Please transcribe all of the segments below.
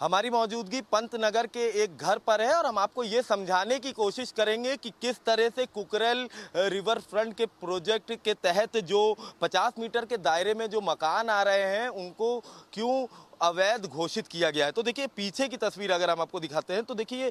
हमारी मौजूदगी पंतनगर के एक घर पर है और हम आपको ये समझाने की कोशिश करेंगे कि किस तरह से कुकरेल रिवर फ्रंट के प्रोजेक्ट के तहत जो 50 मीटर के दायरे में जो मकान आ रहे हैं उनको क्यों अवैध घोषित किया गया है। तो देखिए पीछे की तस्वीर अगर हम आपको दिखाते हैं तो देखिए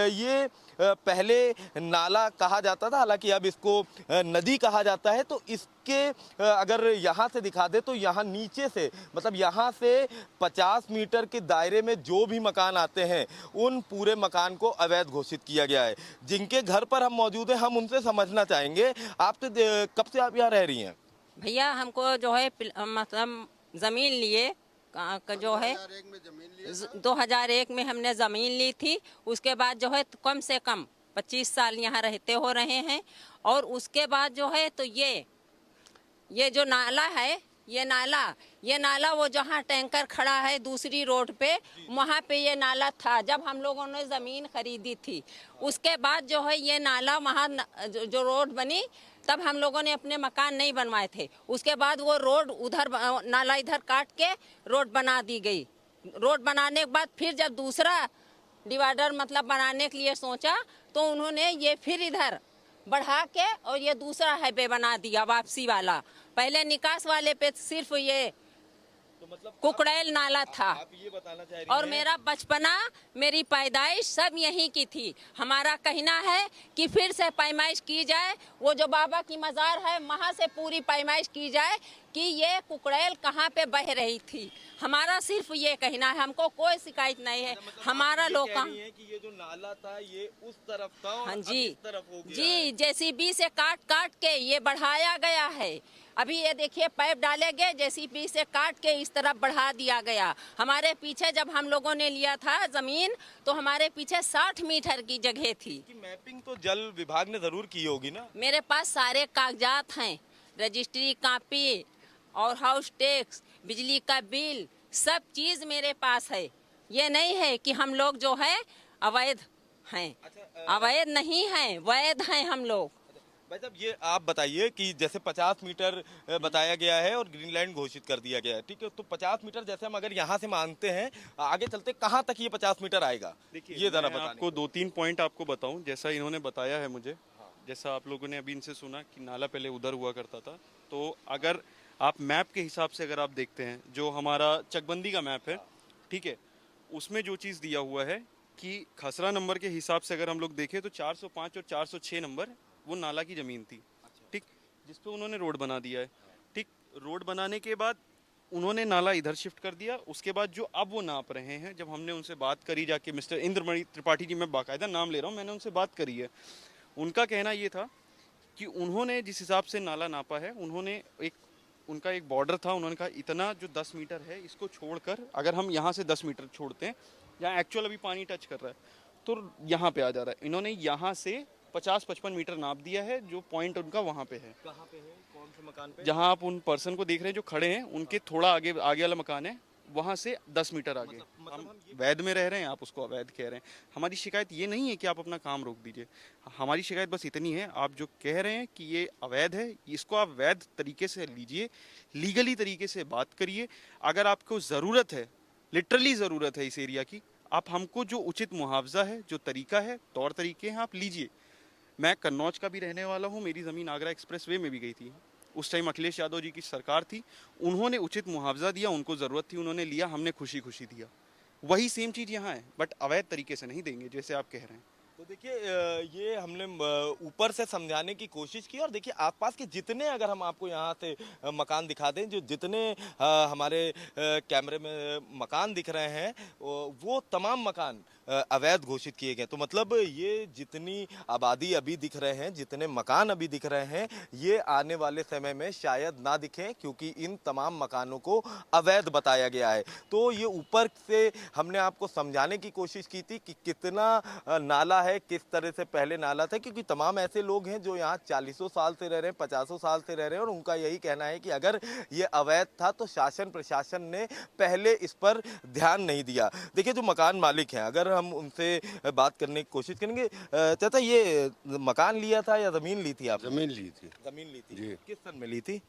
ये पहले नाला कहा जाता था, हालांकि अब इसको नदी कहा जाता है। तो इसके अगर यहाँ से दिखा दे तो यहाँ नीचे से मतलब यहाँ से 50 मीटर के दायरे में जो भी मकान आते हैं उन पूरे मकान को अवैध घोषित किया गया है। जिनके घर पर हम मौजूद हैं हम उनसे समझना चाहेंगे, आप तो कब से आप यहाँ रह रही हैं? भैया हमको जो है मतलब ज़मीन लिए जो है 2001 में हमने ज़मीन ली थी। उसके बाद जो है कम से कम 25 साल यहाँ रहते हो रहे हैं। और उसके बाद जो है तो ये जो नाला है ये नाला वो जहाँ टैंकर खड़ा है दूसरी रोड पे वहाँ पे ये नाला था जब हम लोगों ने ज़मीन खरीदी थी। उसके बाद जो है ये नाला वहाँ जो रोड बनी तब हम लोगों ने अपने मकान नहीं बनवाए थे। उसके बाद वो रोड उधर नाला इधर काट के रोड बना दी गई। रोड बनाने के बाद फिर जब दूसरा डिवाइडर मतलब बनाने के लिए सोचा तो उन्होंने ये फिर इधर बढ़ा के और ये दूसरा हाईवे बना दिया वापसी वाला। पहले निकास वाले पे सिर्फ ये तो मतलब कुकड़ैल नाला था। आप ये बताना चाह रही और हैं? मेरा बचपना मेरी पैदाइश सब यहीं की थी। हमारा कहना है कि फिर से पैमाइश की जाए, वो जो बाबा की मज़ार है वहाँ से पूरी पैमाइश की जाए कि ये कुकड़ैल कहाँ पे बह रही थी। हमारा सिर्फ ये कहना है, हमको कोई शिकायत नहीं है। मतलब हमारा लोग कह रही हैं कि ये जो नाला था ये उस तरफ था और हाँ अब जी इस तरफ हो गया जी है। जेसीबी से काट काट के ये बढ़ाया गया है। अभी ये देखिए पाइप डाले गए जेसीबी से काट के इस तरफ बढ़ा दिया गया। हमारे पीछे जब हम लोगों ने लिया था जमीन तो हमारे पीछे 60 मीटर की जगह थी। कि मैपिंग तो जल विभाग ने जरूर की होगी ना? मेरे पास सारे कागजात हैं, रजिस्ट्री कापी और हाउस टैक्स, बिजली का बिल, सब चीज़ मेरे पास है। ये नहीं है कि हम लोग जो है अवैध हैं। अवैध नहीं हैं, वैध हैं हम लोग। भाई साहब ये आप बताइए कि जैसे 50 मीटर बताया गया है और ग्रीनलैंड घोषित कर दिया गया है, ठीक है? तो 50 मीटर जैसे हम अगर यहाँ से मानते हैं आगे चलते कहाँ तक ये 50 मीटर आएगा? देखिए ये जरा मैं बताने आपको 2-3 पॉइंट आपको बताऊं जैसा इन्होंने बताया है मुझे। जैसा आप लोगों ने अभी इनसे सुना कि नाला पहले उधर हुआ करता था, तो अगर आप मैप के हिसाब से अगर आप देखते हैं जो हमारा चकबंदी का मैप है, ठीक है, उसमें जो चीज़ दिया हुआ है कि खसरा नंबर के हिसाब से अगर हम लोग देखें तो 405 और 406 नंबर वो नाला की ज़मीन थी, ठीक, जिस पे उन्होंने रोड बना दिया है। ठीक, रोड बनाने के बाद उन्होंने नाला इधर शिफ्ट कर दिया। उसके बाद जो अब वो नाप रहे हैं, जब हमने उनसे बात करी जाके, मिस्टर इंद्रमणि त्रिपाठी जी, मैं बाकायदा नाम ले रहा हूँ, मैंने उनसे बात करी है, उनका कहना ये था कि उन्होंने जिस हिसाब से नाला नापा है, उन्होंने उनका एक बॉर्डर था, उन्होंने कहा इतना जो 10 मीटर है इसको छोड़कर अगर हम यहाँ से 10 मीटर छोड़ते हैं जहाँ एक्चुअल अभी पानी टच कर रहा है तो यहाँ पे आ जा रहा है। इन्होंने यहाँ से 50-55 मीटर नाप दिया है, जो पॉइंट उनका वहाँ पे है। कहाँ पे है? कौन से मकान पे? जहाँ आप उन पर्सन को देख रहे हैं जो खड़े हैं, उनके थोड़ा आगे आगे वाला मकान है, वहाँ से 10 मीटर आगे। हम वैध में रह रहे हैं, आप उसको अवैध कह रहे हैं। हमारी शिकायत ये नहीं है कि आप अपना काम रोक दीजिए, हमारी शिकायत बस इतनी है, आप जो कह रहे हैं कि ये अवैध है, इसको आप वैध तरीके से लीजिए, लीगली तरीके से बात करिए। अगर आपको ज़रूरत है, लिटरली ज़रूरत है इस एरिया की, आप हमको जो उचित मुआवजा है, जो तरीका है, तौर तरीके हैं, आप लीजिए। मैं कन्नौज का भी रहने वाला हूँ, मेरी ज़मीन आगरा एक्सप्रेसवे में भी गई थी। उस टाइम अखिलेश यादव जी की सरकार थी, उन्होंने उचित मुआवजा दिया, उनको ज़रूरत थी, उन्होंने लिया, हमने खुशी खुशी दिया। वही सेम चीज़ यहाँ है, बट अवैध तरीके से नहीं देंगे जैसे आप कह रहे हैं। तो देखिए ये हमने ऊपर से समझाने की कोशिश की और देखिए आसपास के जितने अगर हम आपको यहाँ से मकान दिखा दें, जो जितने हमारे कैमरे में मकान दिख रहे हैं वो तमाम मकान अवैध घोषित किए गए। तो मतलब ये जितनी आबादी अभी दिख रहे हैं, जितने मकान अभी दिख रहे हैं, ये आने वाले समय में शायद ना दिखें क्योंकि इन तमाम मकानों को अवैध बताया गया है। तो ये ऊपर से हमने आपको समझाने की कोशिश की थी कि कितना नाला है, किस तरह से पहले नाला था, क्योंकि तमाम ऐसे लोग हैं जो यहाँ 40 साल से रह रहे हैं, 50 साल से रह रहे हैं और उनका यही कहना है कि अगर ये अवैध था तो शासन प्रशासन ने पहले इस पर ध्यान नहीं दिया। देखिए जो मकान मालिक हैं, अगर हम उनसे बात करने की कोशिश करेंगे, चाचा ये मकान लिया था या जमीन ली थी आपने? जमीन ली थी जमीन ली थी जी। किस सन में ली थी?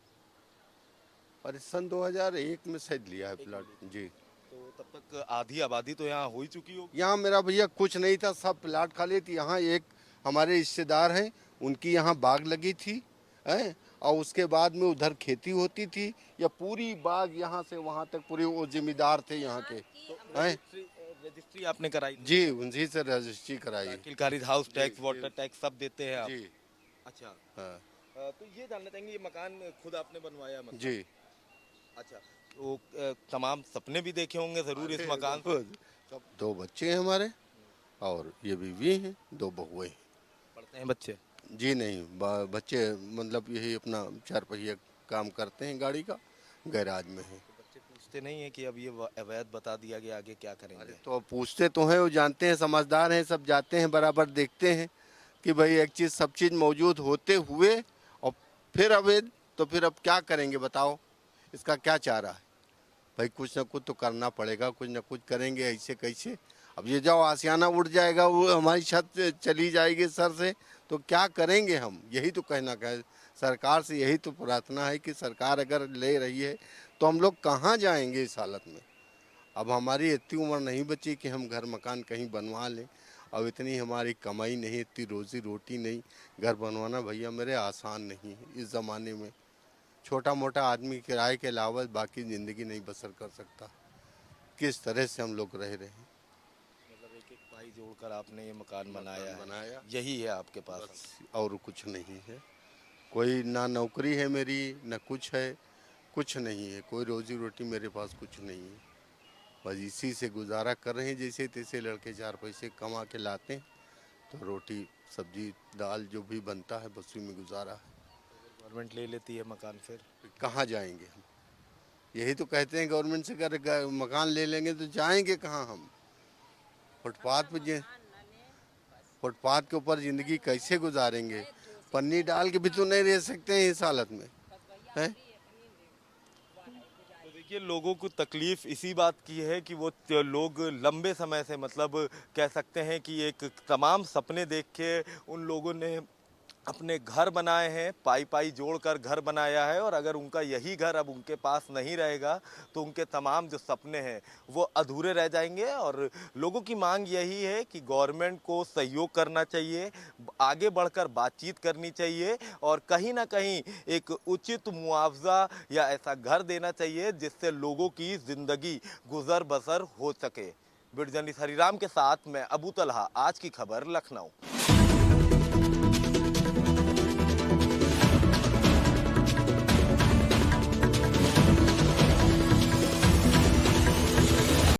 और सन 2001 में शायद लिया है प्लाट जी। तो तब तक आधी आबादी तो यहाँ हो ही चुकी होगी। यहाँ मेरा भैया कुछ नहीं था, सब प्लाट खाली थी। यहाँ एक हमारे रिश्तेदार हैं, उनकी यहाँ बाग लगी थी है, और उसके बाद में उधर खेती होती थी। या पूरी बाग यहाँ से वहाँ तक पूरी वो जिम्मेदार थे यहाँ के हैं। रजिस्ट्री आपने कराई थी? जी, उनसे से रजिस्ट्री कराई। किलकारी हाउस टैक्स, वाटर टैक्स सब देते हैं आप? जी अच्छा। हाँ तो ये जानना चाहेंगे, ये मकान खुद आपने बनवाया मतलब? जी। अच्छा, तो तमाम सपने भी देखे होंगे जरूर इस मकान तो 2 बच्चे हैं हमारे, और ये बीवी हैं, 2 बहुएं हैं। पढ़ते हैं बच्चे? जी नहीं, बच्चे मतलब यही अपना 4 पहिया काम करते हैं, गाड़ी का गैराज में है। बच्चे पूछते नहीं है कि अब ये अवैध बता दिया गया, आगे क्या करेंगे? तो अब पूछते तो हैं, वो जानते हैं, समझदार हैं, सब जाते हैं बराबर देखते हैं कि भाई एक चीज़ सब चीज़ मौजूद होते हुए और फिर अवैध, तो फिर अब क्या करेंगे बताओ, इसका क्या चारा है भाई? कुछ ना कुछ तो करना पड़ेगा, कुछ ना कुछ करेंगे, ऐसे कैसे? अब ये जाओ आसियाना उड़ जाएगा, वो हमारी छत चली जाएगी सर से, तो क्या करेंगे हम? यही तो कहना है सरकार से, यही तो प्रार्थना है कि सरकार अगर ले रही है तो हम लोग कहाँ जाएंगे इस हालत में? अब हमारी इतनी उम्र नहीं बची कि हम घर मकान कहीं बनवा लें, अब इतनी हमारी कमाई नहीं, इतनी रोजी रोटी नहीं। घर बनवाना भैया मेरे आसान नहीं है इस ज़माने में। छोटा मोटा आदमी किराए के अलावा बाकी ज़िंदगी नहीं बसर कर सकता। किस तरह से हम लोग रह रहे हैं। मतलब एक एक पाई जोड़कर आपने ये मकान बनाया है, बनाया, यही है आपके पास? बस और कुछ नहीं है। कोई ना नौकरी है मेरी, ना कुछ है, कुछ नहीं है। कोई रोजी रोटी मेरे पास कुछ नहीं है। बस इसी से गुजारा कर रहे हैं, जैसे तैसे लड़के 4 पैसे कमा के लाते हैं, तो रोटी सब्जी दाल जो भी बनता है बस उसी में गुजारा है। गवर्नमेंट ले लेती है मकान फिर कहाँ जाएंगे हम? यही तो कहते हैं गवर्नमेंट से अगर मकान ले लेंगे तो जाएंगे कहाँ हम? फुटपाथ पे फुटपाथ के ऊपर ज़िंदगी कैसे गुजारेंगे? पन्नी डाल के भी तो नहीं रह सकते हैं इस हालत में है। तो देखिए, लोगों को तकलीफ इसी बात की है कि वो लोग लंबे समय से, मतलब कह सकते हैं कि एक तमाम सपने देख के उन लोगों ने अपने घर बनाए हैं, पाई पाई जोड़कर घर बनाया है, और अगर उनका यही घर अब उनके पास नहीं रहेगा तो उनके तमाम जो सपने हैं वो अधूरे रह जाएंगे। और लोगों की मांग यही है कि गवर्नमेंट को सहयोग करना चाहिए, आगे बढ़कर बातचीत करनी चाहिए, और कहीं ना कहीं एक उचित मुआवजा या ऐसा घर देना चाहिए जिससे लोगों की ज़िंदगी गुजर बसर हो सके। वीडियो जर्नलिस्ट हरिराम के साथ मैं अबू तलहा, आज की खबर, लखनऊ।